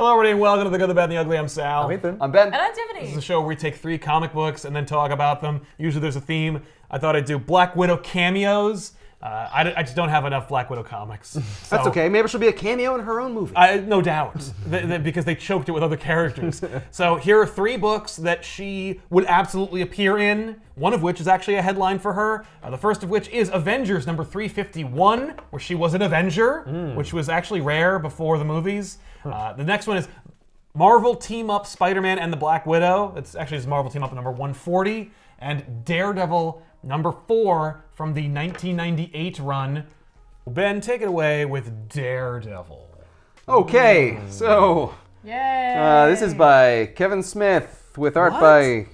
Hello, everybody, and welcome to The Good, the Bad, and the Ugly. I'm Sal. I'm Ethan. I'm Ben. And I'm Tiffany. This is a show where we take 3 comic books and then talk about them. Usually there's a theme. I thought I'd do Black Widow cameos. I just don't have enough Black Widow comics. That's okay. Maybe she'll be a cameo in her own movie. No doubt, because they choked it with other characters. So here are 3 books that she would absolutely appear in, one of which is actually a headline for her. The first of which is Avengers number 351, where she was an Avenger, which was actually rare before the movies. The next one is Marvel Team Up Spider-Man and the Black Widow. It's actually just Marvel Team Up number 140. And Daredevil number 4 from the 1998 run. Ben, take it away with Daredevil. Okay, so Yay! this is by Kevin Smith with art by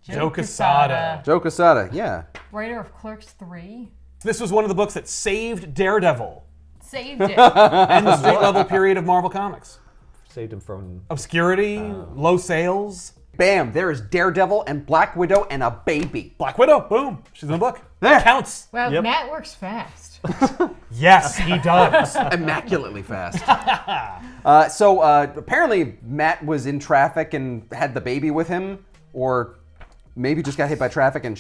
Joe Quesada. Joe Quesada. Yeah. Writer of Clerks 3. This was one of the books that saved Daredevil Saved it. and the street level period of Marvel Comics. Saved him from... Obscurity, low sales. Bam! There is Daredevil and Black Widow and a baby. Black Widow, boom, she's in the book. There. Counts. Well, Yep. Matt works fast. Yes, he does. Immaculately fast. So apparently Matt was in traffic and had the baby with him, or maybe just got hit by traffic and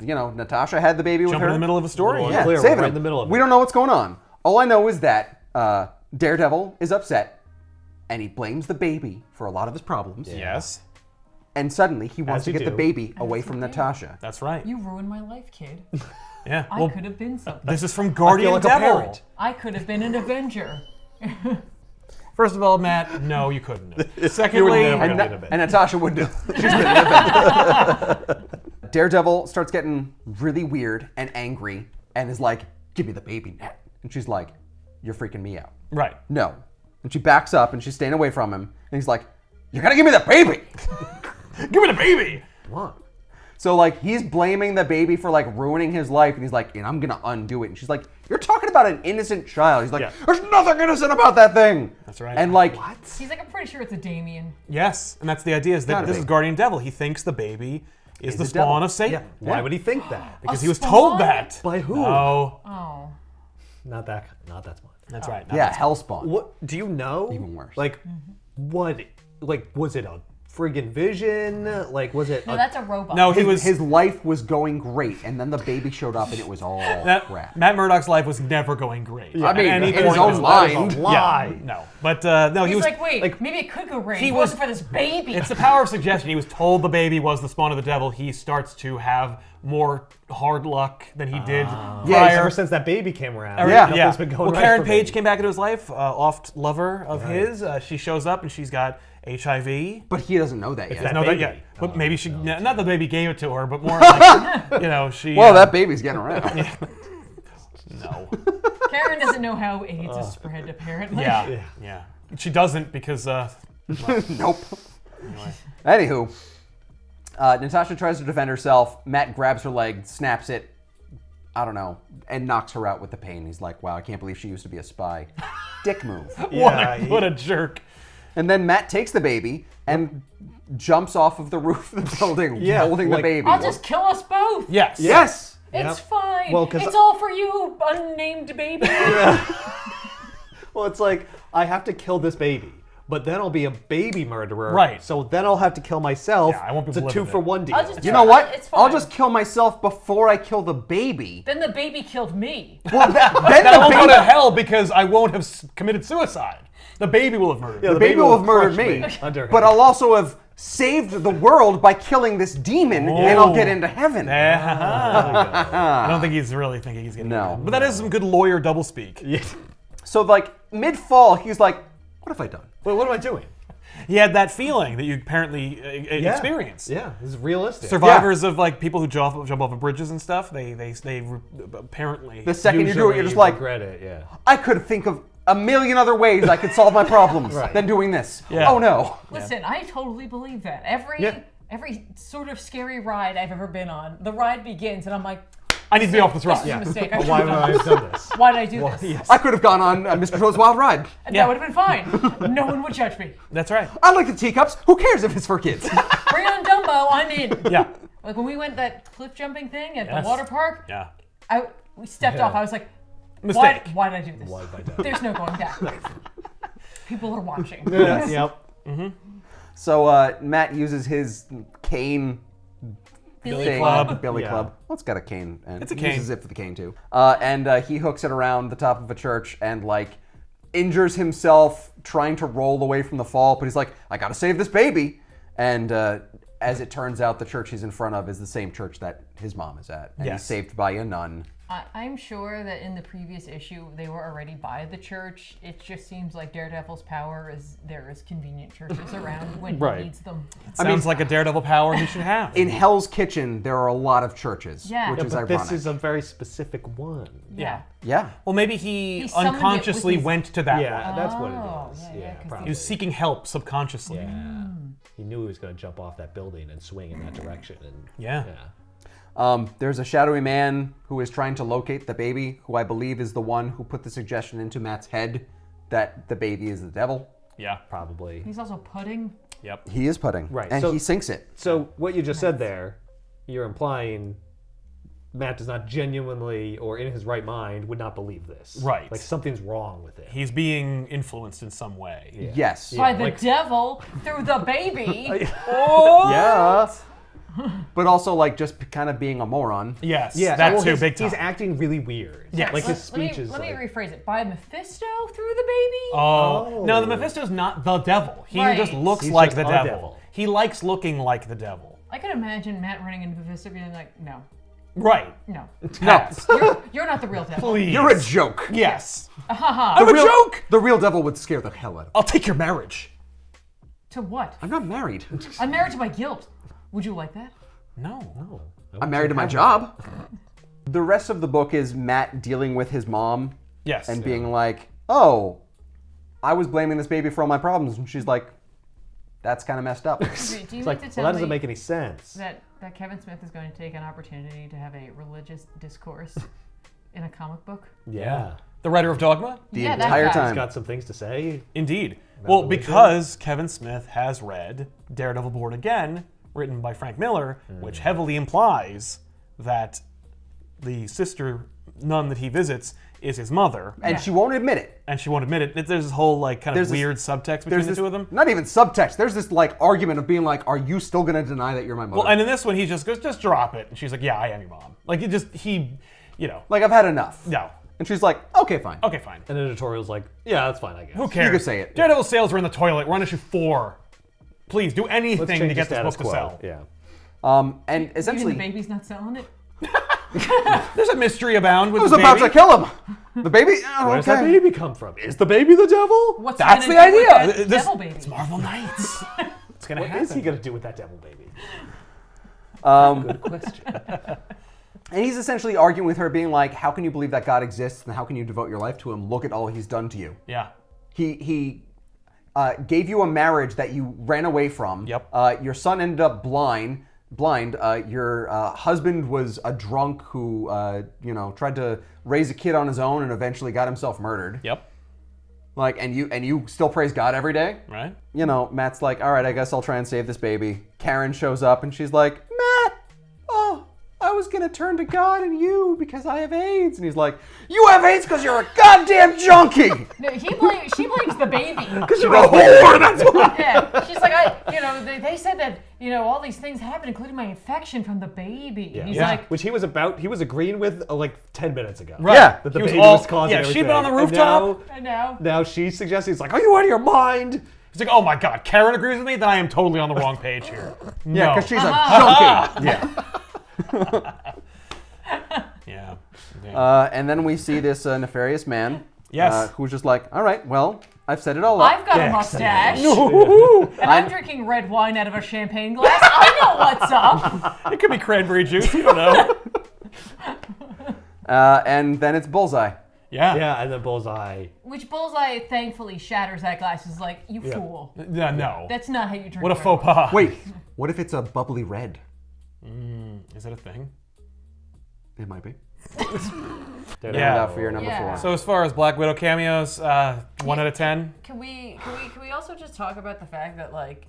Natasha had the baby with Jump her. in the middle of a story. Well, Yeah, Clear, saving we're right him. in the middle of it. We don't know what's going on. All I know is that Daredevil is upset, and he blames the baby for a lot of his problems. Yes, And suddenly he wants As to you get the do. baby away As you from do. Natasha. that's right. You ruined my life, kid. Yeah. I Well, could have been something. this is from Guardian like a Devil. parent. I could have been an Avenger. First of all, Matt, no, you couldn't. Secondly, never And, gonna be in a bit. and Natasha wouldn't do. She's been in a bit. Daredevil starts getting really weird and angry and is like, "Give me the baby, Nat." And she's like, "You're freaking me out." right. No. And she backs up and she's staying away from him. And he's like, "You gotta give me the baby." Give me the baby. What? So like he's blaming the baby for like ruining his life, and he's like, "And I'm gonna undo it." And she's like, "You're talking about an innocent child." He's like, Yeah. "There's nothing innocent about that thing." That's right. And like, He's like, I'm pretty sure it's a Damien. Yes, and that's the idea. Is that Gotta this be. is Guardian Devil. He thinks the baby is the a spawn devil. of Satan Yeah. Why would he think that? because A he was spawn? told that. By who? Oh, Oh. Not that smart. that's right. yeah, Hellspawn. What do you know? Even worse. Like, what? Like, was it a friggin' vision? Like, was it? No, that's a robot. No, he was. His life was going great, and then the baby showed up, and it was all crap. Matt Murdock's life was never going great. I mean, At any in his point own his mind. life. That is a lie. Yeah, no, but no, he He's was. like, wait, maybe it could go great. he He was- wasn't for this baby. It's the power of suggestion. He was told the baby was the spawn of the devil. He starts to have more hard luck than he did Yeah, prior. Ever since that baby came around. Yeah. Nothing's been going Well, right Karen for Page baby. came back into his life, oft lover of his. She shows up and she's got HIV. But he doesn't know that yet. that Know that baby. yet? But maybe she, not the baby gave it to her, but more like, she. Well, that baby's getting around. No. Karen doesn't know how AIDS is spread, apparently. Yeah. She doesn't because. Nope. Anywho, Natasha tries to defend herself. Matt grabs her leg, snaps it, I don't know, and knocks her out with the pain. He's like, "Wow, I can't believe she used to be a spy." Dick move. Yeah, what a jerk. And then Matt takes the baby and jumps off of the roof of the building, Yeah, holding the like- baby. I'll just kill us both. Yes. Yes. It's Yep. fine. Well, 'cause- it's all for you, unnamed baby. Well, it's like, I have to kill this baby, but then I'll be a baby murderer. Right. So then I'll have to kill myself. Yeah, I won't be It's a able to live with 2-for-1 deal. I'll just You know what? It's I'll fine. just kill myself before I kill the baby. Then the baby killed me. Well, then I the won't go baby, to hell because I won't have committed suicide. The baby will have murdered me. Yeah, the baby will have murdered crush me, under but him. I'll also have saved the world by killing this demon, and I'll get into heaven. I don't think he's really thinking he's going to No. get it. But that is some good lawyer doublespeak. Yeah. So, like, mid-fall, he's like, "What have I done?" Wait, what am I doing? He had that feeling that you apparently experienced. Yeah, this is realistic. Survivors of like people who jump off of bridges and stuff. They apparently. The second you do it, Usually you're just like, regret it, yeah. "I could think of a million other ways I could solve my problems Right. than doing this." Yeah. Oh no. Listen, I totally believe that. Yeah. Every sort of scary ride I've ever been on, the ride begins, and I'm like, I need to be off this this ride. is a mistake. I But shouldn't why have would done I have this. done this? Why did I do this? Yes. I could have gone on Mr. Toad's Wild Ride. And Yeah. that would have been fine. No one would judge me. That's right. I like the teacups. Who cares if it's for kids? Bring on Dumbo, I'm in. Yeah. Like when we went that cliff jumping thing at Yes. the water park, Yeah. we stepped Yeah. off. I was like, Mistake. Why did I do this? Why have I done There's no going back. People are watching. Yep. So Matt uses his cane Billy thing, Club. Billy Yeah. Club. Well, it's got a cane. And It's a he cane. uses it for the cane too. And he hooks it around the top of a church and like injures himself trying to roll away from the fall. But he's like, I gotta save this baby. And as it turns out, the church he's in front of is the same church that his mom is at. And he's Yes. saved by a nun. I'm sure that in the previous issue they were already by the church. It just seems like Daredevil's power is there is convenient churches around when Right. he needs them. Sounds like a Daredevil power he should have. In Hell's Kitchen, there are a lot of churches, Yeah. which Yeah, is But ironic. this is a very specific one. Yeah. Yeah. Well, maybe he He summoned it unconsciously with his- went to that Yeah, one. that's what Oh, it is. yeah, Yeah, 'cause probably. He was seeking help subconsciously. Yeah. He knew he was going to jump off that building and swing in that direction. And Yeah. There's a shadowy man who is trying to locate the baby, who I believe is the one who put the suggestion into Matt's head that the baby is the devil. Yeah. Probably. He's also pudding. Yep. He is pudding. Right, And so- he sinks it. So what you just said there, you're implying Matt does not genuinely or in his right mind would not believe this. Right. Like something's wrong with it. He's being influenced in some way. Yes. By the like- devil through the baby. Yeah. But also, like, just kind of being a moron. Yes. Yeah. That well, too, he's, big time. He's acting really weird. Yes. Like his Let me- speech is Let me like, rephrase it. By Mephisto through the baby? Oh. No, the Oh. Mephisto's not the devil. He Right. just looks He's like just the a devil. devil. He likes looking like the devil. I could imagine Matt running into Mephisto being like, no, Right. no. No. You're not the real devil. Please. You're a joke. Yes. Haha. I'm a joke. The real devil would scare the hell out of me. I'll take your marriage. To what? I'm not married. I'm married to my guilt. Would you like that? No. oh, I'm married to my job. The rest of the book is Matt dealing with his mom Yes. and being like, oh, I was blaming this baby for all my problems. And she's like, that's kind of messed up. Do you It's mean like, to well, tell that doesn't me make any sense. that Kevin Smith is going to take an opportunity to have a religious discourse in a comic book? Yeah. The writer of Dogma? The Yeah, that entire guy. He's time. got some things to say. Indeed. Well, religion? because Kevin Smith has read Daredevil Born Again, written by Frank Miller, which heavily implies that the sister nun that he visits is his mother, And she won't admit it. and she won't admit it. There's this whole like kind There's of this- weird subtext between There's the this, two of them. not even subtext. There's this like argument of being like, are you still gonna deny that you're my mother? Well, and in this one, he just goes, just drop it. And she's like, yeah, I am your mom. Like, like I've had enough. no. And she's like, okay, fine. Okay, fine. And the editorial's like, yeah, that's fine, I guess. Who cares? could say it. Daredevil sales are in the toilet. We're on issue 4. Please, do Let's anything change to the get this status book to quo. sell. Yeah. And Even essentially, the baby's not selling it? There's a mystery abound with I was the about baby. to kill him. The baby? Oh, Where does that okay. baby come from? Is the baby the devil? What's That's he the gonna do with idea. that This- devil baby? It's Marvel Knights. It's gonna What happen. is he going to do with that devil baby? Good question. And he's essentially arguing with her, being like, how can you believe that God exists and how can you devote your life to him? Look at all he's done to you. Yeah. He gave you a marriage that you ran away from. Yep. Your son ended up blind. Your husband was a drunk who, tried to raise a kid on his own and eventually got himself murdered. Yep. Like, and you still praise God every day. Right. You know, Matt's like, all right, I guess I'll try and save this baby. Karen shows up and she's like, Matt, oh, I was gonna turn to God and you because I have AIDS. And he's like, you have AIDS because you're a goddamn junkie. No, she blames the baby. Because you're a whore. That's why. Yeah, she's like, they said that, all these things happened, including my infection from the baby. Yeah. And he's Yeah. like, Which he was agreeing with like 10 minutes ago. Right. Yeah. That the He was baby all- was causing yeah, everything. she'd been on the And rooftop. I know. Now she suggests, he's like, are you out of your mind? He's like, oh my God, Karen agrees with me. Then I am totally on the wrong page here. Yeah, No. because she's a junkie. Yeah. Yeah. And then we see this nefarious man. Yes. Who's just like, all right, well, I've set it all up. I've got a Excellent. mustache, Woohoo. and I'm drinking red wine out of a champagne glass. I know what's up. It could be cranberry juice. You don't know. And then it's Bullseye. Yeah. Yeah, and then Bullseye. Which Bullseye thankfully shatters that glass. Is like, you fool. Yeah. No. That's not how you drink. What a red faux wine. pas. Wait, what if it's a bubbly red? Is it a thing? It might be. Yeah. Out for your number Yeah. 4. So as far as Black Widow cameos, 1 out of 10. Can we also just talk about the fact that, like,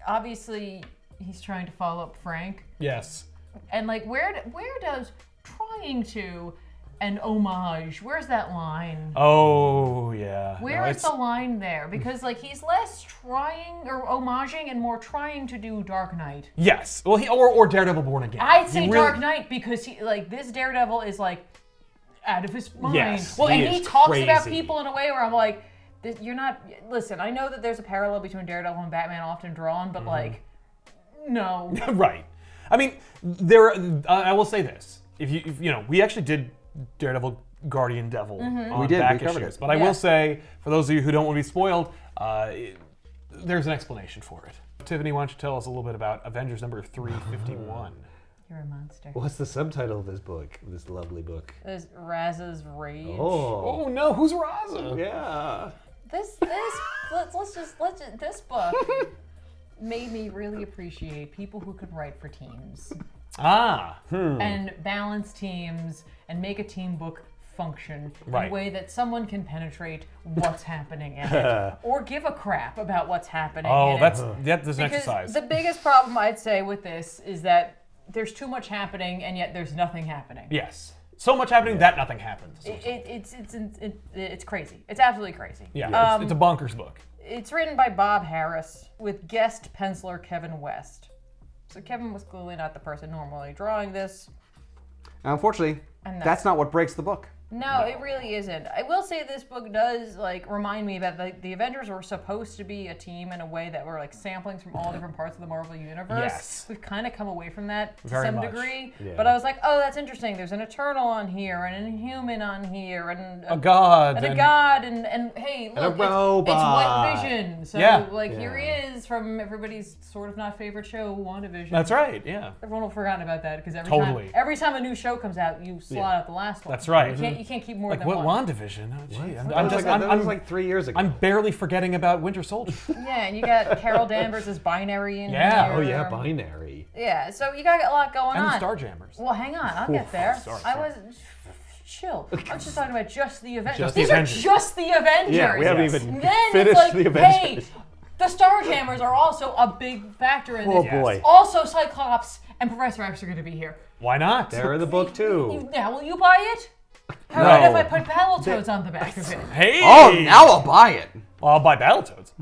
obviously he's trying to follow up Frank, Yes. and like where does trying to an homage. Where's that line? Oh yeah. Where is the line there? Because like he's less trying or homaging and more trying to do Dark Knight. Yes. Well, or Daredevil Born Again. I'd say Dark Knight because he like this Daredevil is like out of his mind. Yes, Well, he and he is talks about crazy. people in a way where I'm like, you're not. Listen, I know that there's a parallel between Daredevil and Batman often drawn, but like, no. Right. I mean, I will say this: if you know, we actually did Daredevil, Guardian Devil on We did, back we covered issues, it. but I will say, for those of you who don't want to be spoiled, there's an explanation for it. Tiffany, why don't you tell us a little bit about Avengers number 351? You're a monster. What's the subtitle of this book? This lovely book. There's Raz's Rage. Oh. Oh no, who's Raza? Yeah. This book made me really appreciate people who could write for teams Ah. and balance teams and make a team book function in Right. a way that someone can penetrate what's happening in it or give a crap about what's happening Oh, in that's it. there's an Because exercise. the biggest problem I'd say with this is that there's too much happening and yet there's nothing happening. Yes. So much happening that nothing happens. It's crazy. It's absolutely crazy. Yeah, it's a bonkers book. It's written by Bob Harris with guest penciler Kevin West. So Kevin was clearly not the person normally drawing this. Unfortunately, And that's not what breaks the book. No, it really isn't. I will say this book does like remind me that the Avengers were supposed to be a team in a way that were like samplings from all different parts of the Marvel universe. Yes. We've kind of come away from that to Very some much. degree. Yeah. But I was like, oh, that's interesting. There's an Eternal on here and an Inhuman on here and A god. and a god and hey, look, a it's robot. White Vision. So Yeah. here he is from everybody's sort of not favorite show, WandaVision. That's right. Yeah. Everyone will forgotten about that because Totally. every time a new show comes out, you slot out the last one. That's right. You can't keep more Like than what one. WandaVision? Oh, gee, That was like 3 years ago. I'm barely forgetting about Winter Soldier. Yeah, and you got Carol Danvers as Binary in Yeah. here. Oh yeah, binary. Yeah, so you got a lot going and on. the Starjammers. Well, hang on, I'll get there. sorry. I was chill. I was just talking about just the Avengers. Just the These Avengers. are just the Avengers. Yeah, we haven't Yes. even Then finished it's like, the Avengers. hey, the Starjammers are also a big factor in Oh this. boy. Also, Cyclops and Professor X are going to be here. Why not? They're in the book too. Now, will you buy it? How No. about if I put Battletoads on the back of it? Hey! Oh, now I'll buy it. Well, I'll buy Battletoads.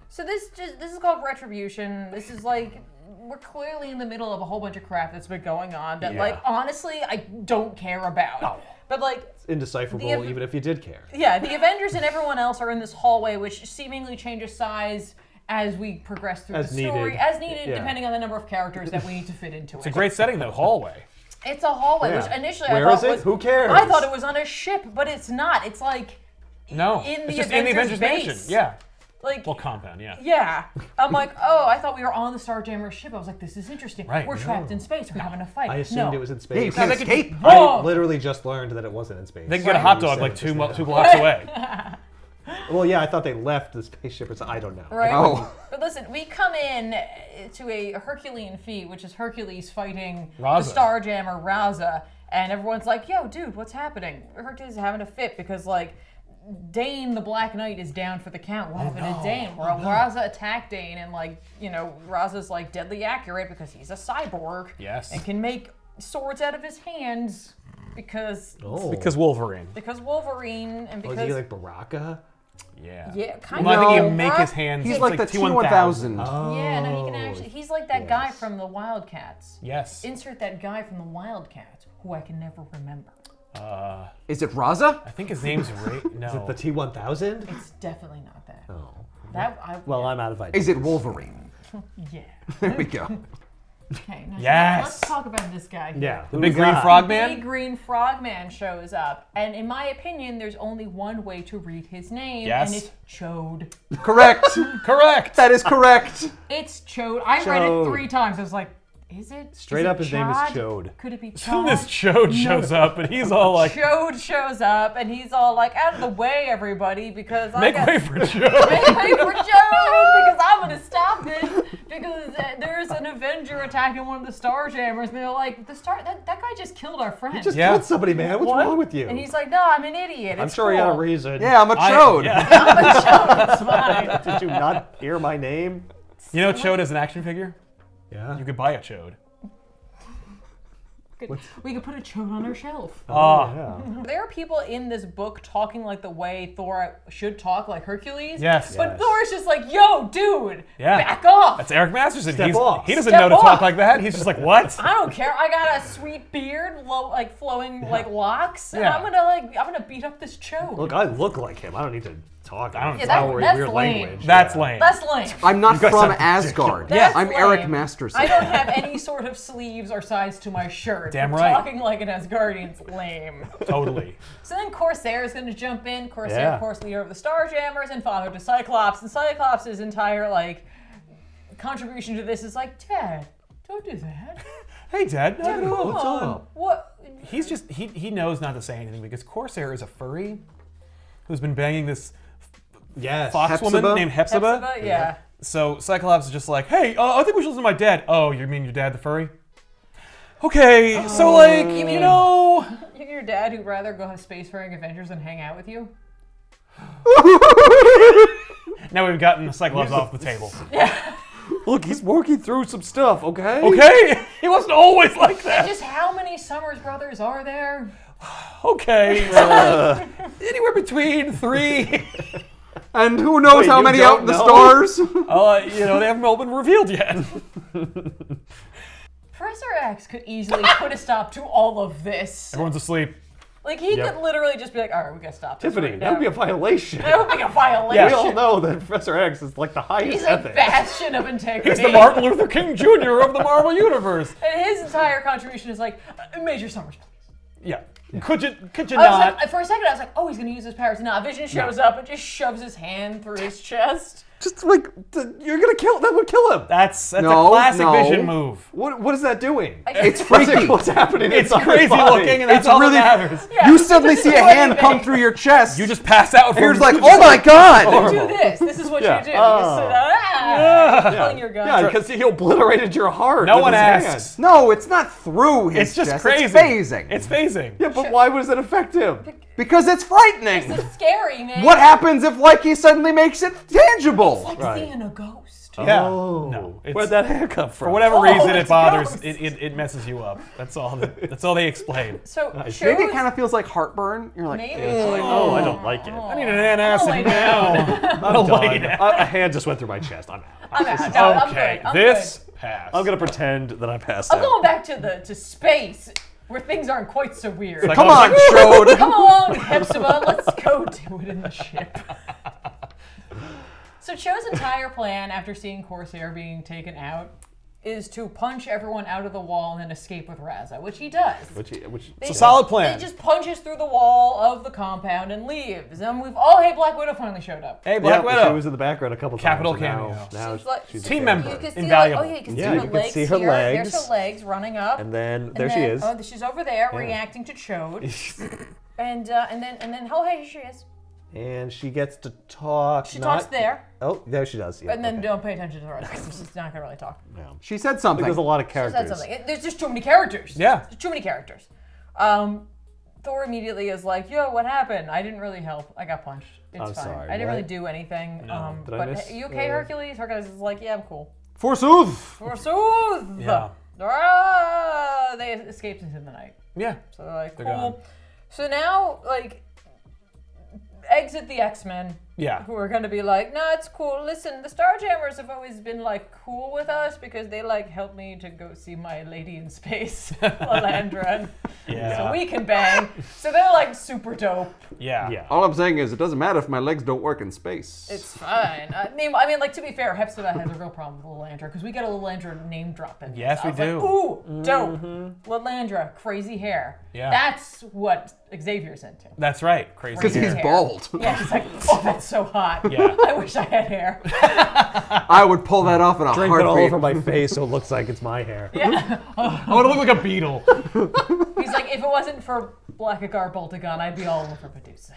So this is called Retribution. This is like we're clearly in the middle of a whole bunch of crap that's been going on that like honestly I don't care about. No. But like It's indecipherable, The- even if you did care. yeah, the Avengers and everyone else are in this hallway which seemingly changes size as we progress through As the story, needed. as needed, Yeah. depending on the number of characters that we need to fit into It's a great setting, though. Hallway. It's a hallway, Yeah. which initially Where I is thought it? was Who cares? I thought it was on a ship, but it's not. It's like No. in it's the just in the Avengers Avengers base. Mansion. Yeah. like Well, compound, yeah. yeah. I'm like, oh, I thought we were on the Starjammer ship. I was like, this is interesting. Right. We're trapped in space. We're having a fight. I assumed no. it was in Yeah, you space. can't they could- escape. I Whoa! literally just learned that it wasn't in space. They can get a hot You dog said like it two just now. blocks away. Well, yeah, I thought they left the spaceship. Or something. I don't know. Right. Oh. But listen, we come in to a Herculean feat, which is Hercules fighting Raza. the Starjammer Raza, and everyone's like, "Yo, dude, what's happening?" Hercules is having a fit because like Dane, the Black Knight, is down for the count. What happened to Dane? Well, Raza attacked Dane, and like Raza's like deadly accurate because he's a cyborg. Yes. And can make swords out of his hands because Oh. Because Wolverine. Wolverine and Oh, because is he like Baraka? Yeah. yeah, kind Well, of. I think No. you make his hands. He's it's like the T-1000. Oh. Yeah, no, he can actually. He's like that guy yes. from the Wildcats. Yes. Insert that guy from the Wildcats, who I can never remember. Is it Raza? I think his name's Ray. No. The T-1000? It's definitely not that. Oh. Well, I'm out of ideas. Is it Wolverine? yeah. There we go. Okay. Now Yes. Let's talk about this guy. Yeah. the big green frog man? Big green frogman shows up, and in my opinion, there's only one way to read his name, Yes. and it's Chode. Correct. Correct. That is correct. It's Chode. I read it Chode. 3 times. I was like, is it? Straight is up, it his name is Chod? Chode. Could it be Soon as Chod? Chode shows up, and he's all like, Chode shows up, and he's all like, out of the way, everybody, because make I got way for Chode. make way for Chode, because I'm gonna stop this, because there's an Avenger attacking one of the Starjammers, and they're like, that guy just killed our friend. You just Yeah. killed somebody, man. What's wrong with you? And he's like, no, I'm an idiot. I'm It's sure he had a cool." reason. Yeah, I'm a chode. Yeah. It's fine. Did you not hear my name? You know Chode is an action figure? Yeah. You could buy a Chode. We could put a chode on our shelf. Yeah. There are people in this book talking like the way Thor should talk, like Hercules. Yes. But Thor's just like, yo, dude, Yeah. back off. That's Eric Masterson. Step off. He doesn't Step know to talk off. like that. He's just like, what? I don't care. I got a sweet beard, like flowing like locks, and Yeah. I'm gonna beat up this chode. Look, I look like him. I don't need to talk. I don't- Yeah, flowery, that's weird lame. language. That's Yeah. lame. That's lame. I'm not guys from are Asgard. That's I'm lame. Eric Masterson. I don't have any sort of sleeves or size to my shirt. Damn but right. Talking like an Asgardian's lame. Totally. So then Corsair is going to jump in. Corsair, Yeah. of course, leader of the Starjammers and father to Cyclops. And Cyclops' entire like contribution to this is like, Dad, don't do that. Hey, Dad. knock it off. What's Come on. up? What? He's just, he knows not to say anything because Corsair is a furry who's been banging this Yes. fox woman Hepzibah? named Hepzibah. Hepzibah? Yeah. So Cyclops is just like, hey, I think we should listen to my dad. Oh, you mean your dad, the furry? Okay, so like, you know. Your dad who'd rather go have spacefaring Avengers than hang out with you? Now we've gotten Cyclops off the table. Look, he's working through some stuff, okay? Okay, he wasn't always like And that. just how many Summers brothers are there? Okay, so like, anywhere between 3. And who knows Wait, how you many don't out in the know? stars? You know, they haven't all been revealed yet. Professor X could easily put a stop to all of this. Everyone's asleep. Like, he Yep. could literally just be like, all right, we gotta stop this Tiffany, right that would be now. a violation. That would be a violation. We all know that Professor X is like the highest He's a ethics. bastion of integrity. He's the Martin Luther King Jr. of the Marvel Universe. And his entire contribution is like, Major Summers, please. Yeah. Could you I was not? like, for a second, I was like, oh, he's gonna use his powers. Nah, Vision shows up and just shoves his hand through his chest. Just like, you're gonna kill, that would kill him. That's No, a classic no. Vision move. What is that doing? It's What's freaky. What's happening It's inside crazy his body? looking, and that's It's all really- that matters. Yeah, You suddenly see a doesn't do hand come anything. through your chest. You just pass out. You're from just like, oh my god! Do this. This is what Yeah. you do. You Oh. sit down, pulling your gun. Yeah, because he obliterated your heart. No with one his asks. hand. No, it's not through his It's just chest. crazy. It's phasing. It's phasing. Yeah, but why does it affect him? Because it's frightening. It's scary, man. What happens if, like, he suddenly makes it tangible? Like Right. seeing a ghost. Yeah. Oh, No, it's- where'd that hair come from? For whatever Oh, reason, it it's bothers. gross. It messes you up. That's all. That's all they explain. So Maybe it shows- kind of feels like heartburn. You're like, Maybe. It's like, oh, I don't like it. I need an antacid lay now. I'm lay done. down. A hand just went through my chest. I'm out. I'm out. No, I'm Okay, good. I'm this good. passed. I'm gonna pretend that I passed I'm out. going back to space where things aren't quite so weird. Like, come I on, was Chode. Come along, Hepzibah. Let's go do it in the ship. So Cho's entire plan after seeing Corsair being taken out is to punch everyone out of the wall and then escape with Raza, which he does. Which It's a solid plan. He just punches through the wall of the compound and leaves. And hey, Black Widow finally showed up. Hey, Black She Widow. was in the background a couple Capital times. and cameo. Now She's like- she's a Team character. member. You can see Invaluable. you can Yeah, see you her can legs see her here. legs. There's her legs running up. And then there she is. Oh, she's over there reacting to Chode. and then oh hey, here she is. And she gets to talk. She talks there. Oh, there she does. Yeah, And then okay. don't pay attention to the rest because she's not gonna really talk. She said something. There's a lot of She characters. said something. There's just too many characters. Yeah. There's too many characters. Thor immediately is like, "Yo, what happened? I didn't really help. I got punched. It's I'm fine. sorry, I didn't what? really do anything. Did I But miss, hey, you okay, Hercules?" Hercules is like, "Yeah, I'm cool." Forsooth. Forsooth. Yeah. They escaped into the night. Yeah. So they're like, They're cool. gone. So now, like, exit the X-Men. Yeah. Who are going to be like, no, it's cool. Listen, the Starjammers have always been like cool with us because they like helped me to go see my lady in space, Lalandra. Yeah. So we can bang. So they're like super dope. Yeah. Yeah. All I'm saying is, it doesn't matter if my legs don't work in space. It's fine. I mean, like to be fair, Hepzibah has a real problem with Lalandra because we get a Lalandra name drop in. Yes, I we was like, do. ooh, dope. Lalandra, crazy hair. Yeah. That's what Xavier's into. That's right. Crazy. Because he's hair. bald. Yeah, he's like, oh, that's so hot. Yeah. I wish I had hair. I would pull that off in a Drink it all heartbeat. over my face so it looks like it's my hair. Yeah. I want to look like a beetle. He's like, if it wasn't for Blackagar Boltagon, I'd be all over Medusa.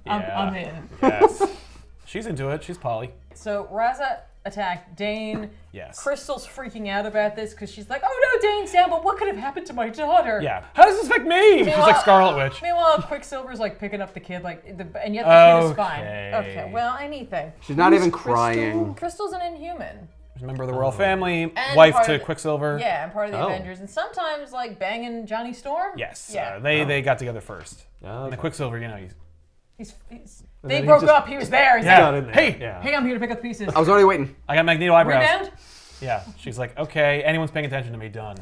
I'm in. Yes. She's into it. She's Polly. So Raza attacked Dane. Yes. Crystal's freaking out about this because she's like, oh no, Dane's down, but what could have happened to my daughter? Yeah. How does this affect me? She's Meanwhile- like Scarlet Witch. Meanwhile, Quicksilver's like picking up the kid, and yet the kid is fine. Okay. Okay, well, anything. She's not even Crystal? crying. Crystal's an Inhuman. a member of the royal family, And wife part to of the- Quicksilver. Yeah, and part of the Oh. Avengers, and sometimes like banging Johnny Storm. Yes. Yeah. They got together first. Oh, And the okay. Quicksilver, He's And they then he broke just- up. He was there. He's Got like, in there. Hey! Yeah. hey, I'm here to pick up the pieces. I was already waiting. I got Magneto eyebrows. Rebound? Yeah. She's like, okay, anyone's paying attention to me, done.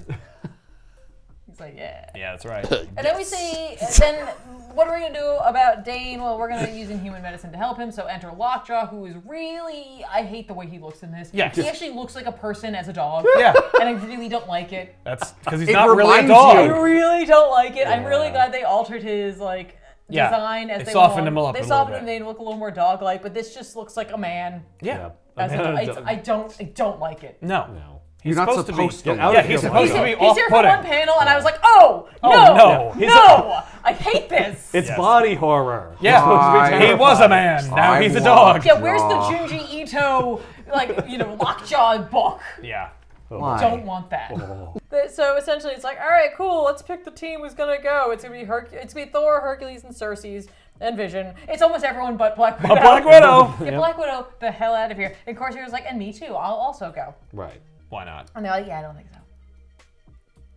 He's like, yeah. Yeah, that's right. And then we see, then what are we going to do about Dane? Well, we're going to use inhuman medicine to help him. So enter Lockjaw, who is really, I hate the way he looks in this. Yes. He actually looks like a person as a dog. Yeah. And I really don't like it. That's because he's It not really a reminds dog. I you. really don't like it. I'm really Yeah. glad they altered his, like, Yeah. design as They they softened want. him up They a little softened bit. him, made him look a little more dog-like, but this just looks like a man. Yeah. As a man, dog. I don't like it. No. No. He's You're not supposed supposed to to be. Get out Yeah, of he's here, supposed to Lockjaw. be He's here for one off-putting. panel, and I was like, oh, Oh, no, no. He's no, I hate this. It's Yes. body horror. Yeah. I- He was a man. Now I he's a want- dog. Yeah, where's the Aw. Junji Ito, like, Lockjaw book? Yeah. Why? Don't want that. Oh. So essentially, it's like, all right, cool. Let's pick the team who's gonna go. It's gonna be it's gonna be Thor, Hercules, and Cersei, and Vision. It's almost everyone but Black Widow. Black Widow. Get Black Widow the hell out of here. And of course, he was like, and me too. I'll also go. Right. Why not? And they're like, yeah, I don't think so.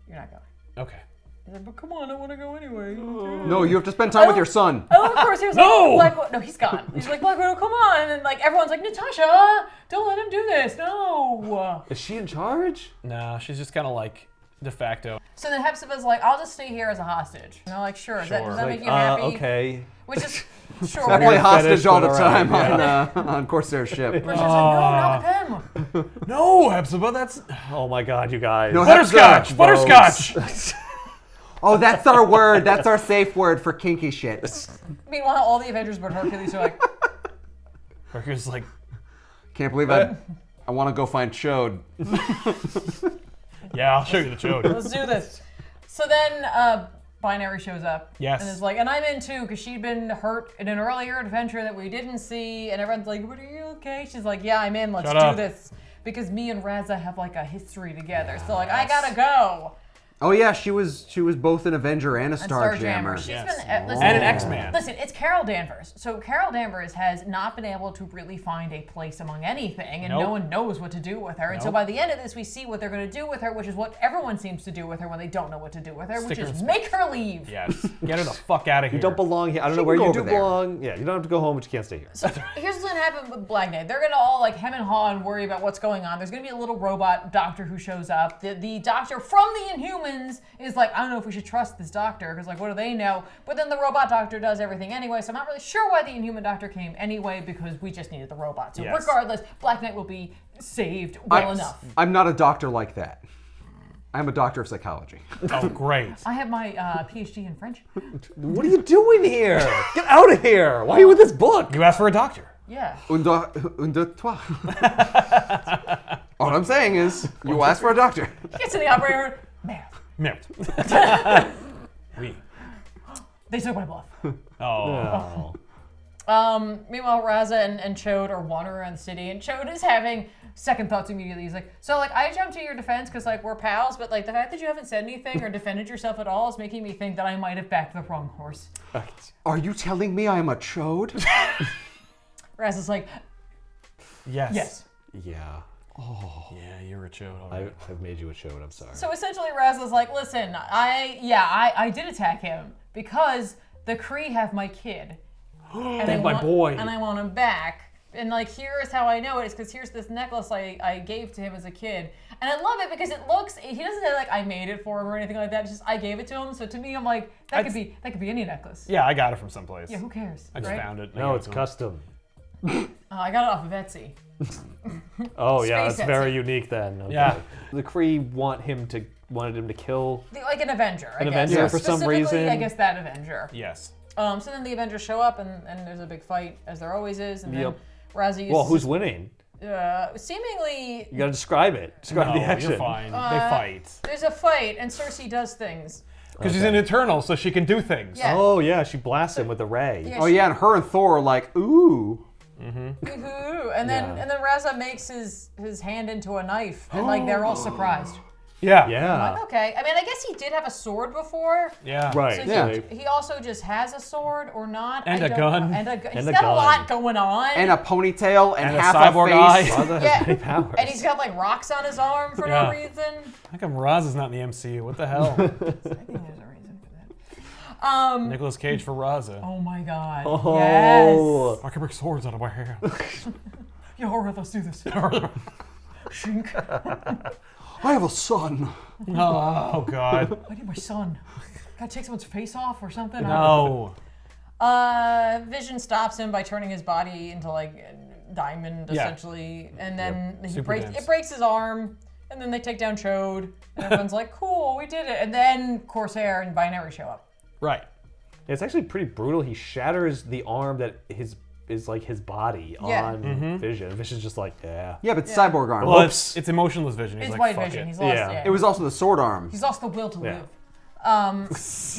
You're not going. Okay. He's like, but come on, I want to go anyway. No, you have to spend time with your son. Oh, of course, he was No! like, no, he's gone. He's like, Black Widow, come on. And then, like, everyone's like, Natasha, don't let him do this. No. Is she in charge? No, she's just kind of like de facto. So then Hepzibah's like, I'll just stay here as a hostage. And they're like, sure. Does that Sure. make you happy? Okay. Which is, sure. I play whatever. hostage fetish, all the but all right, time on Corsair ship. But she's like, no, not with them. No, Hepzibah, that's Oh my God, you guys. No, butterscotch. Hepzibah. Butterscotch. Oh, that's our word. That's our safe word for kinky shit. Meanwhile, all the Avengers but Hercules are like, Hercules is like, Can't believe I want to go find Chode. yeah, I'll show you the chode. let's do this. So then Binary shows up. Yes. And is like, and I'm in too, because she'd been hurt in an earlier adventure that we didn't see. And everyone's like, but are you okay? She's like, yeah, I'm in. Let's Shut do up. this. Because me and Raza have like a history together. So like, I gotta go. Oh yeah, she was both an Avenger and a And Starjammer. She's Yes. been listen, And an X-Man. Listen, it's Carol Danvers. So Carol Danvers has not been able to really find a place among anything, and no Nope. one knows what to do with her. And so Nope. by the end of this, we see what they're going to do with her, which is what everyone seems to do with her when they don't know what to do with her, which Stick her is in make her leave. Yes. Get her the fuck out of here. You don't belong here. I don't She know can where go you over do there. belong. Yeah, you don't have to go home, but you can't stay here. So here's what's going to happen with Black Knight. They're going to all like hem and haw and worry about what's going on. There's going to be a little robot doctor who shows up. The doctor from the Inhumans is like, I don't know if we should trust this doctor because like, what do they know? But then the robot doctor does everything anyway. So I'm not really sure why the Inhuman doctor came anyway because we just needed the robot. So Yes. regardless, Black Knight will be saved well enough. I'm not a doctor like that. I'm a doctor of psychology. Oh, great. I have my PhD in French. What are you doing here? Get out of here. Why are you with this book? You asked for a doctor. Yeah. Un deux, trois. All I'm saying is, you asked for a doctor. Gets to the operator. Man, Merde. Oui. they took my bluff. Oh. Oh. Meanwhile, Raza and Chode are wandering around the city, and Chode is having second thoughts immediately. He's like, so, like, I jumped to your defense because, like, we're pals, but, like, the fact that you haven't said anything or defended yourself at all is making me think that I might have backed the wrong horse. Are you telling me I'm a chode? Raza's like, Yes. yes. Yeah. Yeah, you're a chode. All I right. have made you a show, and I'm sorry. So essentially, Raza's like, listen, I did attack him because the Kree have my kid. And They have my boy. And I want him back. And like, here's how I know it is because here's this necklace I gave to him as a kid. And I love it because it looks, he doesn't say like I made it for him or anything like that. It's just I gave it to him. So to me, I'm like, that could be any necklace. Yeah, I got it from someplace. Yeah, who cares? I just right? found it. I No, gave it it's to him. custom. I got it off of Etsy. Oh yeah, Space that's very Etsy. unique then. Okay. Yeah. The Kree wanted him to kill. Like an Avenger, I An guess. Avenger for some Specifically, reason. I guess that Avenger. Yes. So then the Avengers show up and there's a big fight, as there always is. And then Yep. Raza uses Well, who's winning? seemingly You gotta describe it. Describe No, the action. you're fine. They fight. there's a fight and Cersei does things. Because she's an Eternal, so she can do things. Yeah. Oh yeah, she blasts him with a ray. Yeah, Oh yeah, and her and Thor are like, ooh. Woohoo. And then Yeah. Raza makes his hand into a knife and like they're all surprised. Yeah. Yeah. Like, okay. I mean, I guess he did have a sword before. Yeah. Right. So Yeah. he also just has a sword or not. And I a don't gun. know. And a gun. He's And a got a gun. lot going on. And a ponytail and a half cyborg a eye. face. Raza has Yeah. many powers. And he's got like rocks on his arm for Yeah. no reason. How come Roz is not in the MCU? What the hell? I think there's a reason for that. Nicolas Cage for Raza. Oh my god. Oh. Yes. I can break swords out of my hand. Yo, alright, let's do this. Shink. I have a son. Oh God. I need my son. Gotta take someone's face off or something. No. Vision stops him by turning his body into like diamond Yeah. essentially, and then he Super dense. it breaks his arm, and then they take down Chode, and everyone's like, "Cool, we did it." And then Corsair and Binary show up. Right. It's actually pretty brutal. He shatters the arm that is like his body Yeah. on Vision. Vision's just like, yeah. Yeah, but cyborg arm. Well, Whoops. it's emotionless Vision. He's It's like, White fuck Vision. it. He's lost. Yeah. Yeah. It was also the sword arm. He's lost the will to Yeah. live.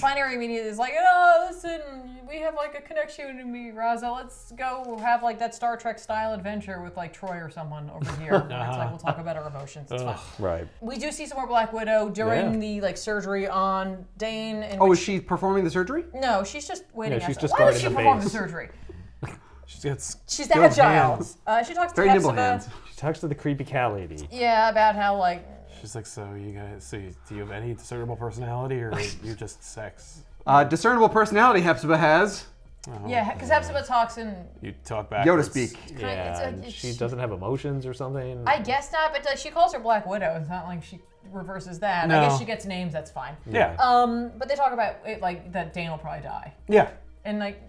Binary immediately is like, oh, listen, we have like a connection to me, Raza. Let's go have like that Star Trek style adventure with like Troy or someone over here. Where it's like, we'll talk about our emotions. It's fine. Right. We do see some more Black Widow during Yeah. the like surgery on Dane. In Oh, which, is she performing the surgery? no, she's just waiting. Yeah, she's outside. just Why does guarding she the perform the base. surgery? She gets She's skilled agile. hands. She talks to Very nimble Hepzibah. hands. She talks to the creepy cat lady. Yeah, about how like She's like, so you guys, do you have any discernible personality, or you just sex? Discernible personality Hepzibah has. yeah, because Hepzibah talks in. You talk back. Yoda speak. Yeah, and she doesn't have emotions or something. I guess not, but she calls her Black Widow. It's not like she reverses that. No. I guess she gets names. That's fine. Yeah. But they talk about it like that Dane will probably die, Yeah. and like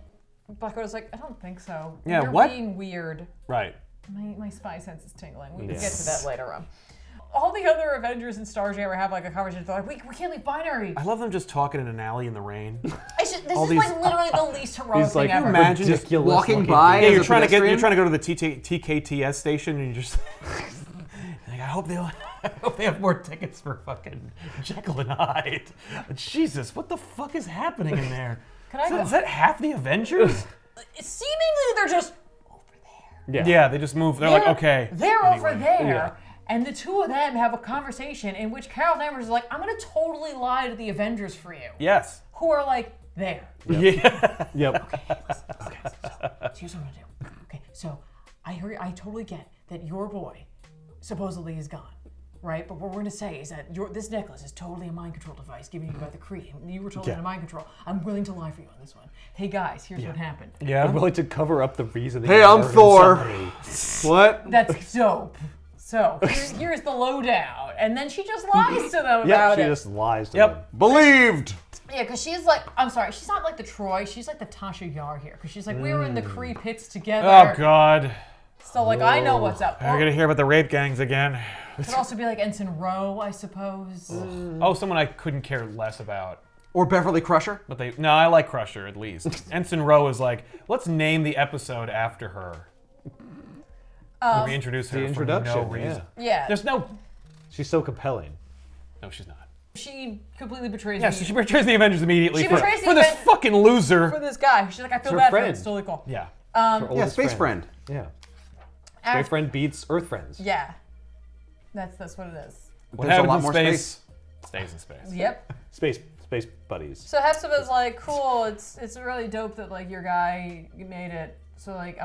Black Widow's like, I don't think so. Yeah, You're what? being weird. Right. My spy sense is tingling. We can Yeah. get to that later on. All the other Avengers and Starjammer have like a conversation. They're like, we can't leave Binary. I love them just talking in an alley in the rain. This is all like these- literally the least heroic He's like, thing ever. imagine just ridiculous walking looking by. dude. Yeah, As you're a trying to pedestrian? go to the TKTS station, and you just. Like, I hope they have more tickets for fucking Jekyll and Hyde. Jesus, what the fuck is happening in there? Can I Is that, go- is that half the Avengers? Seemingly, they're just over there. Yeah. Yeah, they just move. They're like, okay. They're over anyway. there. Yeah. And the two of them have a conversation in which Carol Danvers is like, I'm going to totally lie to the Avengers for you. Yes. Who are like, there. Yeah. Yep. Okay, so here's what I'm going to do. Okay, so I totally get that your boy supposedly is gone, right? But what we're going to say is that this necklace is totally a mind control device given you by the Kree. You were totally Yeah. under mind control. I'm willing to lie for you on this one. Hey guys, here's what happened. I'm Yeah. willing to cover up the reason that Hey, you I'm murdered Thor. somebody. What? That's dope. So here's the lowdown, and then she just lies to them Yeah, about she it. just lies to Yep. them. Believed. Yeah, because she's like, I'm sorry, she's not like the Troy, she's like the Tasha Yar here, because she's like, we were in the Kree pits together. Oh God. So like, I know what's up. We're Or gonna hear about the rape gangs again. could also be like Ensign Rowe, I suppose. Oh, someone I couldn't care less about. Or Beverly Crusher. But no, I like Crusher at least. Ensign Rowe is like, let's name the episode after her. We introduce her The for no introduction, reason. Yeah, There's no. She's so compelling. No, she's not. she completely betrays Yeah, me so she betrays the Avengers immediately She for, betrays the for this Aven- fucking loser. for this guy. She's like, I feel her bad for him. friend. It's totally cool. Yeah. Her Yeah, oldest space friend. Yeah. After- Space friend beats Earth friends. Yeah, that's what it is. What There's a happens lot in more space stays in space. Yep. Space buddies. So Hepzibah's like, cool. It's really dope that like your guy made it. So like,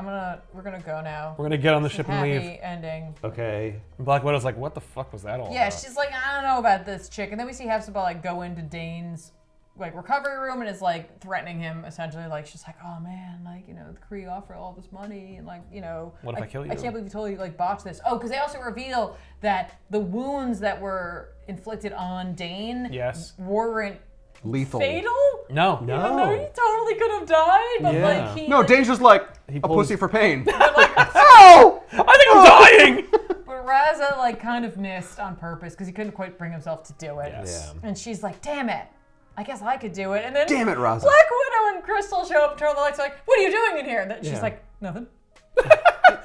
we're gonna go now. We're gonna get on the ship and Happy leave. ending. Okay. And Black Widow's like, what the fuck was that all Yeah, about? she's like, I don't know about this chick. And then we see Hepzibah like go into Dane's like recovery room and is like threatening him essentially. Like she's like, oh man, like the Kree offer all this money and like What if I kill you? I can't believe you totally like botched this. Oh, because they also reveal that the wounds that were inflicted on Dane Yes. weren't Lethal. fatal. No. No. Even though he totally could have died, but Yeah. like he No, Dane's just like a pulls- pussy for pain. Oh! I think I'm dying! But Raza like kind of missed on purpose because he couldn't quite bring himself to do it. Yes. Yeah. And she's like, damn it. I guess I could do it. And then Damn it, Raza. Black Widow and Crystal show up, turn on the lights, like, what are you doing in here? And she's Yeah. like, nothing.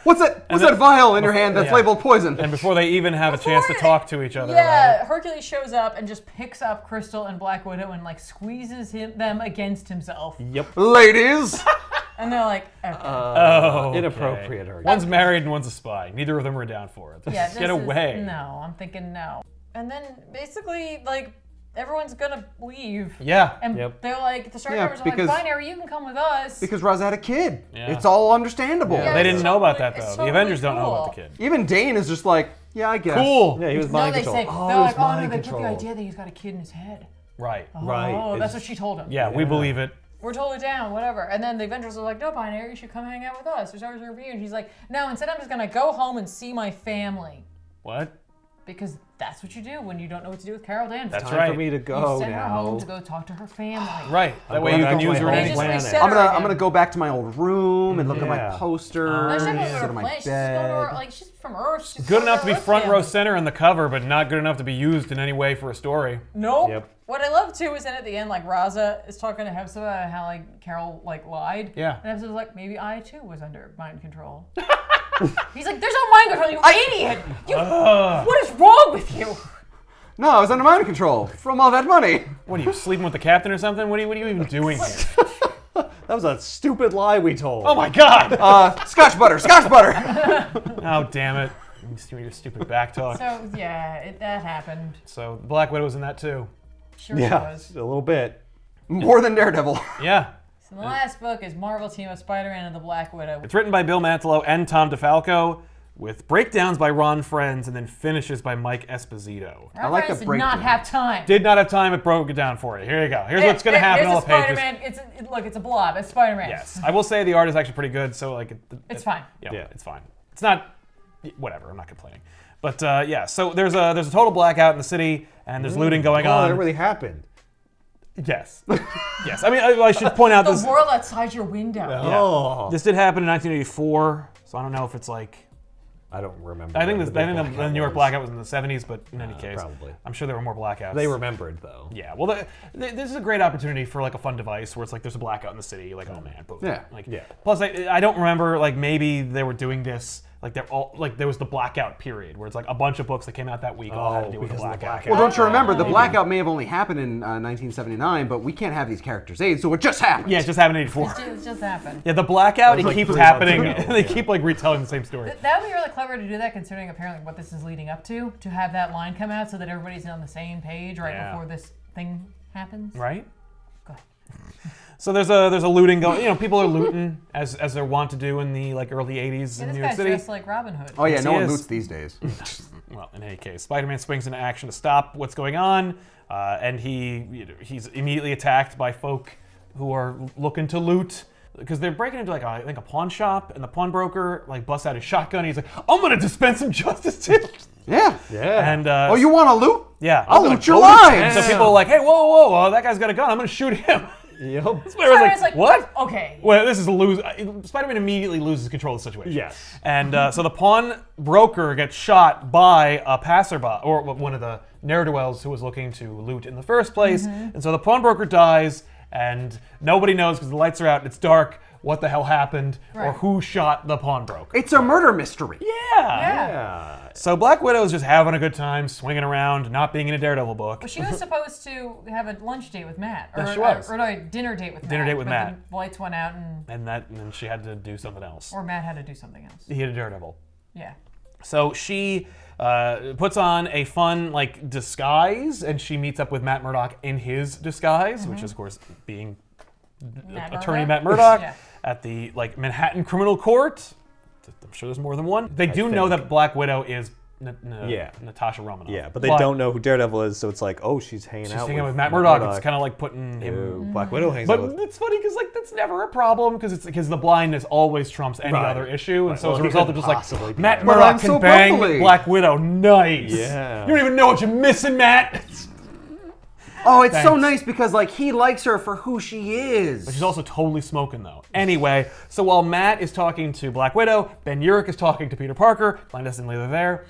What's that vial in your hand that's yeah. labeled poison? And before they even have a chance to Before- talk to each other Yeah, about Hercules shows up and just picks up Crystal and Black Widow and like squeezes them against himself. Yep. Ladies! And they're like, okay. it. Oh, Inappropriate. One's married and one's a spy. Neither of them are down for it. yeah, Just get away. No, I'm thinking no. And then basically, like, everyone's gonna leave. Yeah. And Yep. they're like, the Yeah, Starjammers are because- like, Binary, you can come with us. Because Raza had a kid. Yeah. It's all understandable. Yeah, They it's didn't know about that, totally- though. it's The totally Avengers don't know about cool. the kid. Even Dane is just like, yeah, I guess. Cool. Yeah, he was No, mind they control. say, they're Oh, like, it was oh, no, mind they put the control. idea that he's got a kid in his head. Right. Right. Oh, It's- that's what she told him. Yeah, we believe it. We're totally down, whatever. And then the Avengers are like, no, Binary, you should come hang out with us. There's always a review. And he's like, no, instead I'm just going to go home and see my family. What? Because that's what you do when you don't know what to do with Carol Danvers. That's Time right. for me to You go send her home now. to go talk to her family. Right. That I'm way going you back can to use my her home any Just planet. reset I'm her gonna again. go back to my old room and look at my Yeah. posters. No, she's not going to sit go on to my her place. She's going to her, bed. like, she's from Earth. She's Good going enough to be her front row family. center in the cover, but not good enough to be used in any way for a story. Nope. Yep. What I love too is then at the end, like Raza is talking to Hepzibah about how like Carol like lied. Yeah. And Hepzibah's like, maybe I too was under mind control. He's like, there's no mind control, you idiot! What is wrong with you? No, I was under mind control from all that money. What are you, sleeping with the captain or something? What are you even doing here? That was a stupid lie we told. Oh my god! Scotch butter, Scotch butter. Oh, damn it. Your stupid back talk. So yeah, that happened. So Black Widow's in that too. Sure she Yeah, was. a little bit. More than Daredevil. Yeah. So the last book is Marvel Team of Spider-Man and the Black Widow. It's written by Bill Mantlo and Tom DeFalco, with breakdowns by Ron Frenz, and then finishes by Mike Esposito. Our like friends the did not breakdown. have time. Did not have time, it broke it down for you. Here you go. Here's what's going to happen in Here's all a the pages. Spider-Man. Look, it's a blob. It's Spider-Man. Yes. I will say the art is actually pretty good, so like... It's fine. Yeah, it's fine. It's not... Whatever, I'm not complaining. But yeah, so there's a total blackout in the city, and there's looting going Oh, on. that really happened. Yes. Yes. I mean, I should point out The this... world outside your window. Yeah. Oh. This did happen in 1984, so I don't know if it's like... I don't remember. I think when the blackout New York was. blackout was in the 70s, but in any case, probably. I'm sure there were more blackouts. They remembered, though. Yeah, well, this is a great opportunity for like a fun device where it's like there's a blackout in the city, like oh man, boom. Yeah. Like Yeah. Plus, I don't remember like maybe they were doing this like they're all like there was the blackout period where it's like a bunch of books that came out that week all had to do with the because of the blackout. blackout. Well, don't you remember, the blackout may have only happened in 1979, but we can't have these characters' age, so it just happened. Yeah, it just happened in '84. It just happened. Yeah, the blackout That was, it like, keeps 3 months happening. ago. They Yeah. keep like retelling the same story. That would be really clever to do that, considering apparently what this is leading up to have that line come out so that everybody's on the same page right Yeah. before this thing happens. Right? Go ahead. So there's a looting going. You know, people are looting as they're wont to do in the like early '80s Yeah, in this New York guy's City. dressed like Robin Hood. Oh yeah, Yes, no he one is. loots these days. Well, in any case, Spider-Man swings into action to stop what's going on, and he's immediately attacked by folk who are looking to loot because they're breaking into like I think a pawn shop, and the pawnbroker like busts out his shotgun. He's like, "I'm gonna dispense some justice too." Yeah. Yeah. And Oh, you want to loot? yeah, I'll I'm loot your gonna go to lives. town. So people are like, "Hey, whoa, that guy's got a gun. I'm gonna shoot him." Yep. Spider-Man's Spider-Man's like, "What?" Okay. Well, this is a lose. Spider-Man immediately loses control of the situation. Yes. And so the pawnbroker gets shot by a passerby, or one of the ne'er-do-wells who was looking to loot in the first place. And so the pawnbroker dies, and nobody knows because the lights are out and it's dark what the hell happened or Right. who shot the pawnbroker. It's a murder mystery. Yeah. Yeah. So Black Widow is just having a good time, swinging around, not being in a Daredevil book. Well, she was supposed to have a lunch date with Matt. Or, Yes, she was. Or no, a dinner date with Matt. Dinner date with but Matt. The lights went out and And then she had to do something else. or Matt had to do something else. He had a Daredevil. Yeah. So she puts on a fun like disguise, and she meets up with Matt Murdock in his disguise, which is of course being Matt attorney Murdock? Matt Murdock Yeah. at the like Manhattan Criminal Court. I'm sure there's more than one. They do know think. that Black Widow is Yeah. Natasha Romanoff. Yeah, but they don't know who Daredevil is, so it's like, oh, she's hanging out Hanging out with Matt Murdock. It's kind of like putting him. Ew, Black Widow hangs out But with. it's funny because like that's never a problem because the blindness always trumps any Right. other issue, and Right. so Well, as a he result, couldn't they're just possibly like be Matt Daredevil. But Murdock I'm can so bang bubbly. Black Widow. Nice. Yeah. You don't even know what you're missing, Matt. Oh, it's so Thanks. nice because like he likes her for who she is. She's also totally smoking though. Anyway, so while Matt is talking to Black Widow, Ben Urich is talking to Peter Parker. Clandestinely they're there.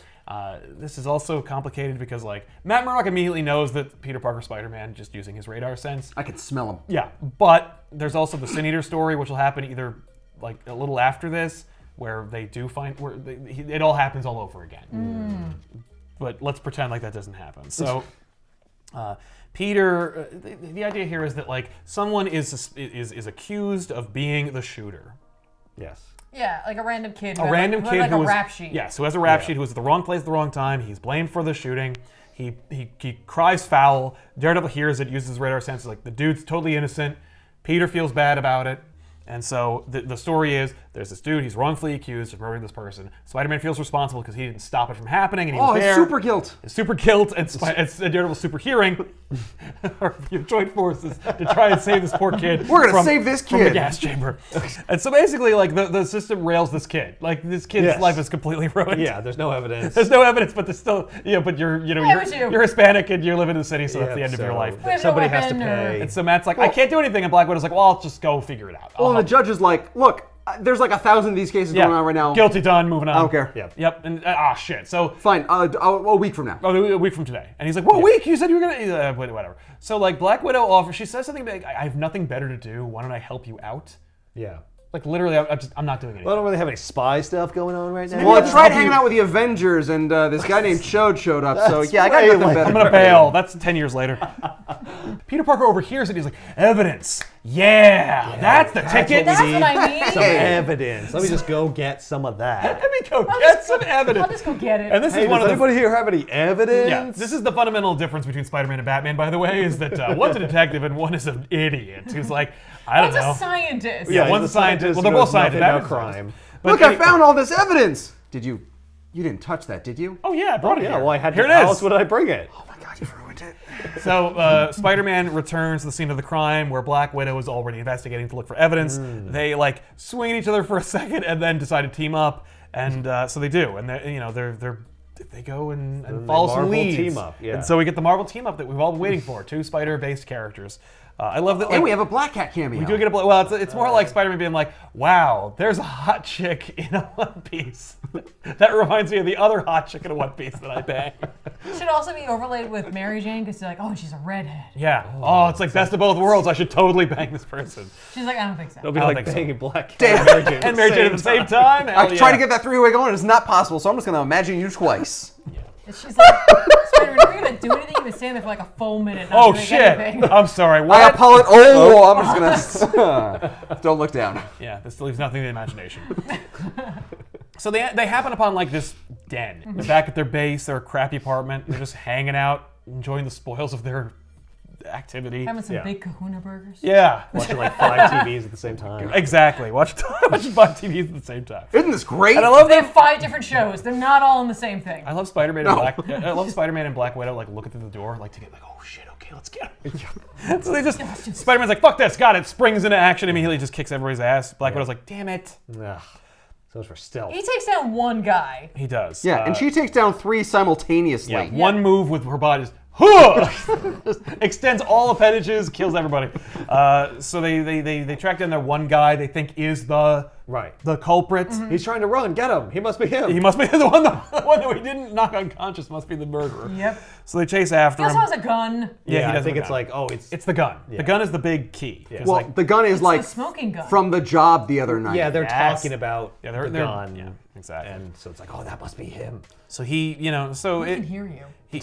This is also complicated because like Matt Murdock immediately knows that Peter Parker's Spider-Man just using his radar sense. I can smell him. Yeah, but there's also the Sin Eater story, which will happen either like a little after this, where they do find it all happens all over again. But let's pretend like that doesn't happen. So. Peter, the idea here is that like someone is accused of being the shooter. Yes. Yeah, like a random kid. A random kid like who a was rap sheet. Yes, who has a rap sheet, who was at the wrong place at the wrong time. He's blamed for the shooting. He cries foul. Daredevil hears it, uses his radar sense. Like, the dude's totally innocent. Peter feels bad about it. And so the story is, there's this dude, he's wrongfully accused of murdering this person. Spider-Man feels responsible because he didn't stop it from happening, and he was there. Super guilt. His super guilt, and Daredevil's super hearing are your joint forces to try and save this poor kid. We're gonna save this from the kid. gas chamber. And so basically, like, the system rails this kid. Like, this kid's life is completely ruined. Yeah, there's no evidence. There's no evidence, but there's still, but you're Hispanic and you live in the city, so that's the end of your life. Somebody has to pay. And so Matt's like, I can't do anything, and Black Widow's like, well, I'll just go figure it out. Well, and the judge is like, look, there's like 1,000 of these cases going on right now. Guilty, done, moving on. I don't care. Yep. And shit. So fine. A week from now. a week from today. And he's like, what week? You said you were gonna whatever. So like Black Widow offers. She says something like, I have nothing better to do. Why don't I help you out? Yeah. Like literally, I'm not doing anything. Well, I don't really have any spy stuff going on right now. Well, I tried hanging out with the Avengers, and this guy named Chode showed up. So yeah, I got way nothing like- better. I'm gonna bail. That's 10 years later. Peter Parker overhears it. He's like, evidence. Yeah, that's the ticket. That's what I need. Some evidence. Let me just go get some of that. Let me go get some evidence. I'll just go get it. And this Hey, is one does of the anybody here have any evidence? Yeah, this is the fundamental difference between Spider-Man and Batman, by the way, is that one's a detective and one is an idiot who's like, I don't One's know. a scientist. Yeah, one's a scientist. Well, they're who both knows nothing scientists. about Batman's crime. But Look, I found all this evidence. Did you? You didn't touch that, did you? Oh yeah, I brought it Yeah, here. well, I had here to. it How is. else would I bring it? Oh my God, you've ruined it. So Spider-Man returns to the scene of the crime where Black Widow is already investigating to look for evidence. They like swing at each other for a second and then decide to team up, and so they do, and they go and follow some Marvel leads. team up, yeah. And so we get the Marvel team up that we've all been waiting for. 2 Spider-based characters. I love that. And we have a Black Cat cameo. We do get a well. It's more like Spider-Man being like, "Wow, there's a hot chick in a One Piece." That reminds me of the other hot chick in a One Piece that I bang. Should also be overlaid with Mary Jane because they're like, oh, she's a redhead. Yeah. Oh, it's like best of both worlds. I should totally bang this person. She's like, I don't think so. It'll be I don't like think so. banging Black Damn. Cat and Mary Jane And Mary Jane at the same time. I tried to get that 3-way going. It's not possible. So I'm just gonna imagine you twice. She's like, Spider-Man, are you gonna do anything? You've been standing there for like a full minute. Not Oh doing shit! anything. I'm sorry. I What? apologize. Oh, I'm just gonna. Don't look down. Yeah, this leaves nothing to the imagination. So they happen upon like this den. They're back at their base, their crappy apartment. They're just hanging out, enjoying the spoils of their activity. Having some Yeah. big kahuna burgers. Yeah, watching like 5 TVs at the same time. exactly. Watching 5 TVs at the same time. Isn't this great? And I love They them. have 5 different shows. They're not all in the same thing. I love Spider-Man and Black. I love Spider-Man and Black Widow like looking through the door, like to get like, oh shit, okay, let's get him. So they just Spider-Man's like, fuck this, got it. Springs into action, immediately just kicks everybody's ass. Black Widow's like, damn it. Ugh. So it's for stealth. He takes down one guy. He does. Yeah, and she takes down 3 simultaneously. Yeah, one move with her body is just extends all appendages, kills everybody. So they track down their one guy they think is the culprit. He's trying to run. Get him. He must be him. He must be the one that we didn't knock unconscious. Must be the murderer. Yep. So they chase after He him. also has a gun. Yeah, he I does think have a it's gun. like, oh, It's the gun. Yeah. The gun is the big key. Yeah. It's Well, like, the gun is like the smoking gun. from the job the other night. yeah, they're Yes. talking about yeah, the they're gun. Yeah, exactly. And so it's like, oh, that must be him. So he, so I can it. hear you. He,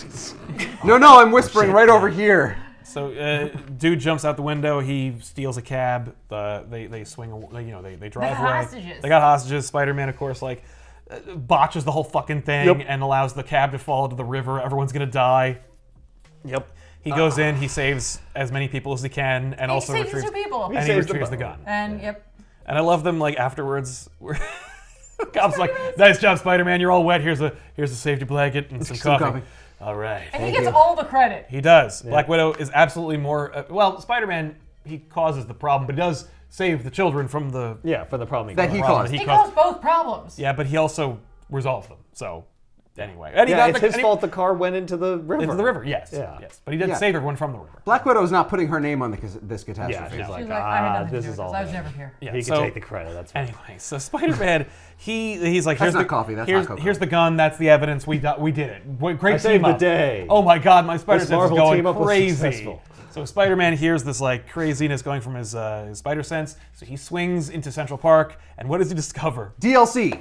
No, I'm whispering right over here. so dude jumps out the window. He steals a cab. They swing. They drive got away. hostages. They got hostages. Spider-Man, of course, like botches the whole fucking thing and allows the cab to fall into the river. Everyone's gonna die. Yep. He goes in. He saves as many people as he can, and also he saves retrieves. 2 people. And he saves the retrieves the boat. gun. And yep. And I love them like afterwards. Cops like, nice job, Spider-Man. You're all wet. Here's a safety blanket and some coffee. All right. And he gets all the credit. He does. Black Widow is absolutely more. Spider-Man, he causes the problem, but he does save the children from the Yeah, for the problem. That he caused. He caused both problems. Yeah, but he also resolved them. So anyway, and he Yeah, got it's his fault the car went into the river. Into the river. Yes. Yeah. Yes. But he did Yeah. save everyone from the river. Black Widow's not putting her name on this catastrophe. Yeah, she's No. like, She's like, I had nothing to this do is with all this. I was him. never here. Yeah, He so, can take the credit. That's fine. Anyway, so Spider-Man, he's like, That's here's not the coffee, that's here's, hot cocoa. here's the gun. That's the evidence. We did it. Great I saved team the up. day. Oh my God, my Spider This sense is Marvel going team up was crazy. successful. So Spider-Man hears this like craziness going from his spider sense. So he swings into Central Park, and what does he discover? DLC.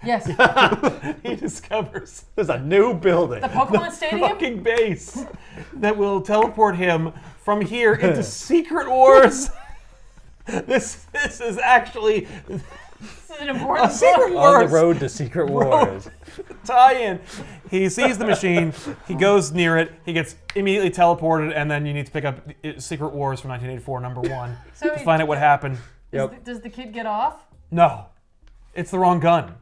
Yes. He discovers There's a new building. The Pokemon Stadium? fucking base that will teleport him from here into Secret Wars. This is actually This is an important a Secret point. Wars On the road to Secret Wars. tie-in. He sees the machine, he goes near it, he gets immediately teleported, and then you need to pick up Secret Wars from 1984, #1, So to find out what happened. Does the kid get off? No, it's the wrong gun.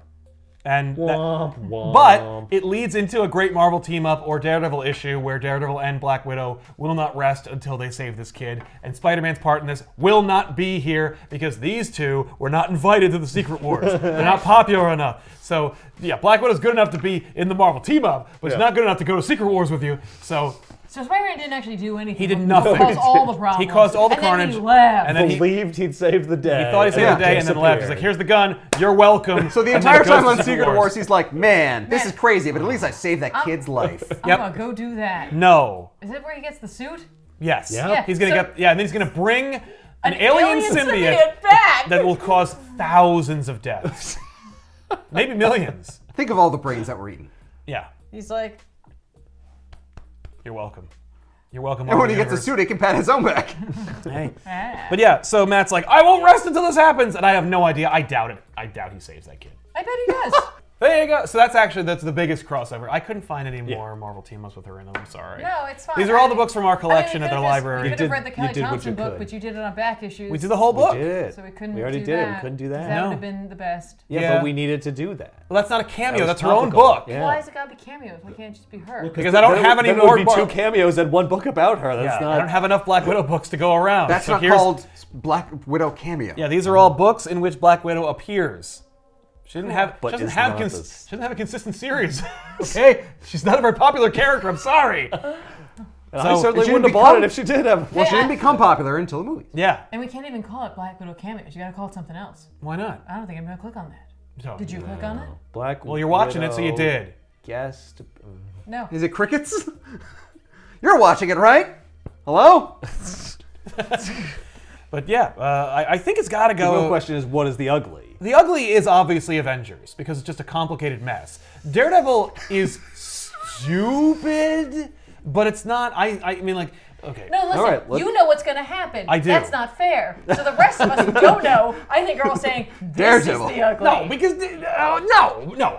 And Womp, womp. but it leads into a great Marvel team-up or Daredevil issue where Daredevil and Black Widow will not rest until they save this kid. And Spider-Man's part in this will not be here because these two were not invited to the Secret Wars. They're not popular enough. So, yeah, Black Widow's good enough to be in the Marvel team-up, but she's not good enough to go to Secret Wars with you. So Spider-Man didn't actually do anything. He did nothing. He caused all the problems. he caused all the and carnage. Then he left. And then he Believed he'd saved the day. thought he saved the day and then left. He's like, here's the gun, you're welcome. So the And then entire goes time to on Secret Wars, he's like, man, this Man. is crazy, but at least I saved that kid's life. I'm Yep. gonna go do that. No. Is that where he gets the suit? Yes. Yeah. He's gonna So- get, and then he's gonna bring an alien symbiote back. that will cause thousands of deaths. Maybe millions. Think of all the brains that were eaten. Yeah. He's like, You're welcome. You're welcome. And when he Marvel gets a Universe. suit, he can pat his own back. Hey. ah. But yeah, so Matt's like, I won't rest until this happens, and I have no idea. I doubt it. I doubt he saves that kid. I bet he does. There you go. So that's the biggest crossover. I couldn't find any more Marvel team-ups with her in them. I'm sorry. No, it's fine. These are all the books from our collection at at their library. We could have read the You Kelly did what Thompson you book, could. but you did it on back issues. We did the whole book. We did. So we couldn't We already do did. that. We couldn't do that. That No. would have been the best. Yeah, Yeah. but we needed to do that. Well, that's not a cameo. was That's her own topical. book. Yeah. Why is it gotta be cameos? Why can't it just be her? Because I don't have any then more. It would be two cameos and one book about her. That's Yeah, not. I don't have enough Black Widow books to go around. That's so not here's- called Black Widow cameo. Yeah, these are all books in which Black Widow appears. She didn't have. But she doesn't is have. not She this. doesn't have a consistent series. Okay, she's not a very popular character. I'm sorry. I So- certainly She wouldn't have didn't bought become- it if she did have. Well, she Yeah. didn't become popular until the movies. Yeah. And we can't even call it Black Widow cameos. You gotta call it something else. Why not? I don't think I'm gonna click on that. No. Did you click on it? Black. Well, you're watching it, so you Widow did. Guest. No. Is it crickets? You're watching it, right? Hello? But yeah, I think it's got to The go. real question is, what is the ugly? The ugly is obviously Avengers because it's just a complicated mess. Daredevil is stupid, but it's not. I mean, like, okay. No, listen. All right, let's- You know what's gonna happen. I do. That's not fair. So the rest of us who don't know, I think are all saying this Daredevil. is the ugly. No, because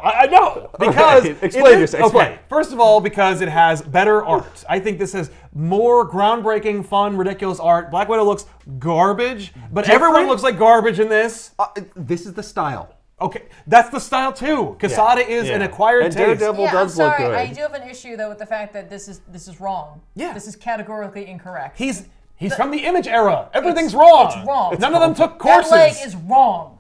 I know because Okay, explain yourself, Okay, explain. first of all, because it has better art. I think this has more groundbreaking, fun, ridiculous art. Black Widow looks garbage, but everyone Different? looks like garbage in this. This is the style. Okay, that's the style too. Casada is an acquired And taste. Daredevil Yeah, does I'm look sorry. good. I do have an issue though with the fact that this is wrong. Yeah. This is categorically incorrect. He's from the Image era. Everything's wrong. It's wrong. None of them took That courses. leg is wrong.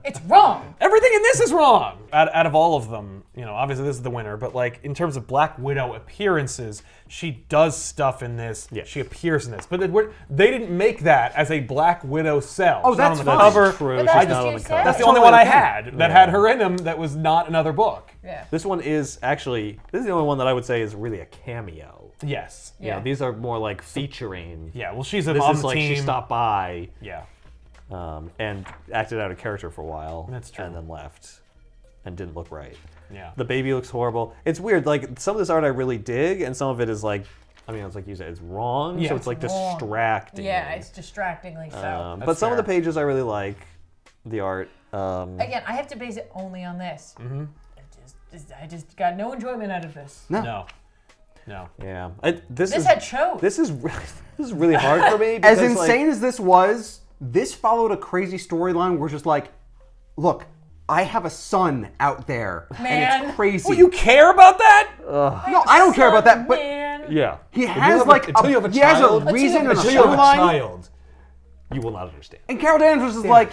It's wrong. Everything in this is wrong. Out of all of them, obviously this is the winner, but like in terms of Black Widow appearances, she does stuff in this. Yeah. She appears in this, but they didn't make that as a Black Widow cell. Oh, She's not that's on the fine. cover. True. But She's that's not what on you the said. cover. That's the Totally only one I okay. had that had her in them. That was not another book. Yeah. This one is actually. This is the only one that I would say is really a cameo. Yes. Yeah, Yeah. these are more like featuring. Yeah. Well, she's This on is the like team. she stopped by Yeah. and acted out of character for a while. That's true. And then left, and didn't look right. Yeah. The baby looks horrible. It's weird. Like some of this art I really dig, and some of it is like, I mean, it's like you said, it's wrong. Yeah, so it's like wrong. distracting. Yeah, it's distractingly so. But That's some of the fair. pages I really like. The art. Again, I have to base it only on this. Mm-hmm. I just got no enjoyment out of this. No. Yeah. This had shows. This is really hard for me. As because, like, insane as this was, this followed a crazy storyline where it's just like, look, I have a son out there, and Man. it's crazy. Well, you care about that? no, I don't care about that, but Man. Yeah. he If you has have like until you have a he has child, a reason and a until you have a storyline. child, you will not understand. And Carol Danvers is like,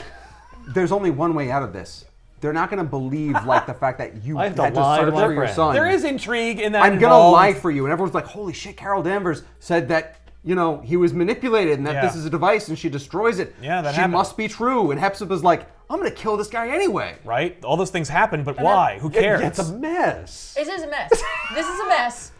there's only one way out of this. They're not going to believe like the fact that you I had have to to lie to search their for your friend. son. There is intrigue in that. I'm gonna involved. lie for you, and everyone's like, "Holy shit!" Carol Danvers said that he was manipulated, and that Yeah. this is a device, and she destroys it. Yeah, that she happened. must be true. And Hepzibah's like, "I'm gonna kill this guy anyway." Right? All those things happen, but why? Who cares? It's a mess. This is a mess. This is a mess.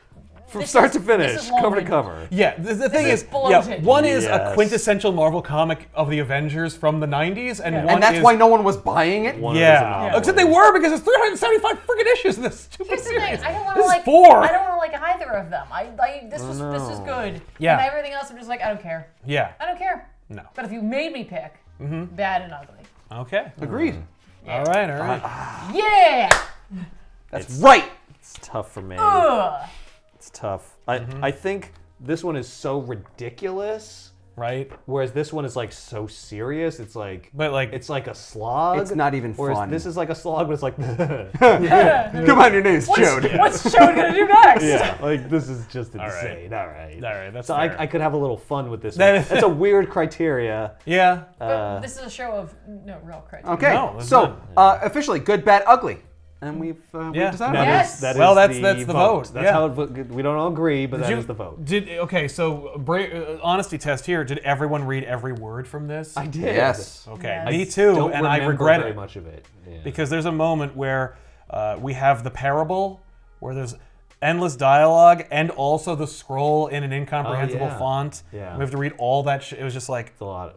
From This start is- to this finish, is cover to long-winded. cover. Yeah, the thing is is, bloated. one is a Yes. quintessential Marvel comic of the Avengers from the 90s, and Yeah. one And that's is, why no one was buying it. One is a Yeah, novel. except they were because it's 375 freaking issues in this stupid Here's the thing. series. I don't want This to is like. 4. I don't want to like either of them. This is good. Yeah. And everything else, I'm just like, I don't care. Yeah. I don't care. No. But if you made me pick, bad and ugly. Okay. Agreed. All right. All right. Yeah. That's right. It's tough for me. Ugh. It's tough. I think this one is so ridiculous, Right? whereas this one is like so serious. It's like, But like, it's like a slog. It's not even whereas fun. this is like a slog, but it's like, Come on, your name's Chode. What's Chode gonna do next? yeah, like this is just right. insane. All right. all right, that's So fair. I could have a little fun with this That one. is- That's a weird criteria. yeah. But this is a show of no real criteria. Okay, No, there's so officially, good, bad, ugly. And we've Yeah. decided. That Yes. is- that Well, is that's the vote. That's Yeah. how we don't all agree, but that is the vote. Okay, so honesty test here. Did everyone read every word from this? I did. Yes. Okay, Yes. me too, Don't and I remember regret very it much of it. Yeah. because there's a moment where we have the parable where there's endless dialogue and also the scroll in an incomprehensible yeah. font. Yeah. We have to read all that shit. It was just like, It's a lot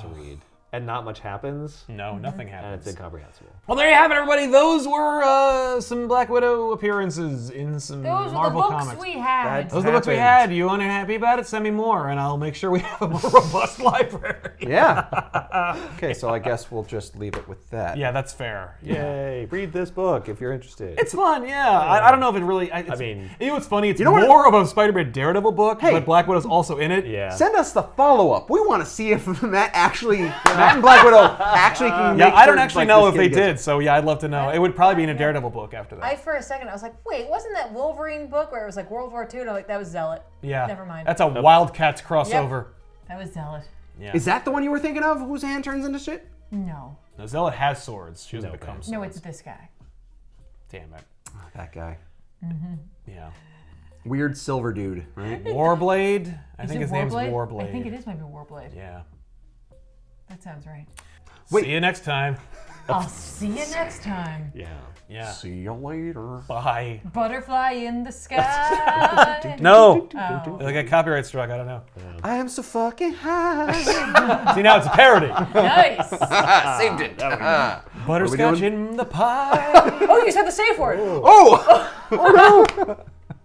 to read, and not much happens, no, nothing and happens. it's incomprehensible. Well, there you have it, everybody. Those were some Black Widow appearances in some Those were the Marvel books comics. we had. Those are the books we happened. had. You want to be happy about it? Send me more, and I'll make sure we have a more robust library. Yeah. Okay, so I guess we'll just leave it with that. Yeah, that's fair. Yeah. Yay! Read this book if you're interested. It's fun, yeah. I don't know if it really. mean- you know what's funny? It's know what? more of a Spider-Man Daredevil book, Hey. but Black Widow's also in it. yeah. Send us the follow-up. We want to see if Matt and Black Widow actually can Yeah, make I don't sure, actually like, know this if they kid gets- did, so yeah, I'd love to know. It would probably be in a Daredevil book after that. For a second, I was like, wait, wasn't that Wolverine book where it was like World War II? And I'm like, that was Zealot. Yeah. Never mind. That's a Wildcats crossover. That was Zealot. Yeah. Is that the one you were thinking of? Whose hand turns into shit? No. No, Zealot has swords. She doesn't become swords. No, it's this guy. Damn it. That guy. Yeah. Weird silver dude, right? Warblade? I think Is his it name's Warblade? Warblade. I think it is maybe Warblade. Yeah. That sounds right. Wait. See you next time. I'll see you next time. Yeah. Yeah. See you later. Bye. Butterfly in the sky. No. Oh. Like a copyright struck. I don't know. I am so fucking high. See, now it's a parody. Nice. Saved it. Butterscotch doing? in the pie. Oh, you said the safe word. Oh! Oh no!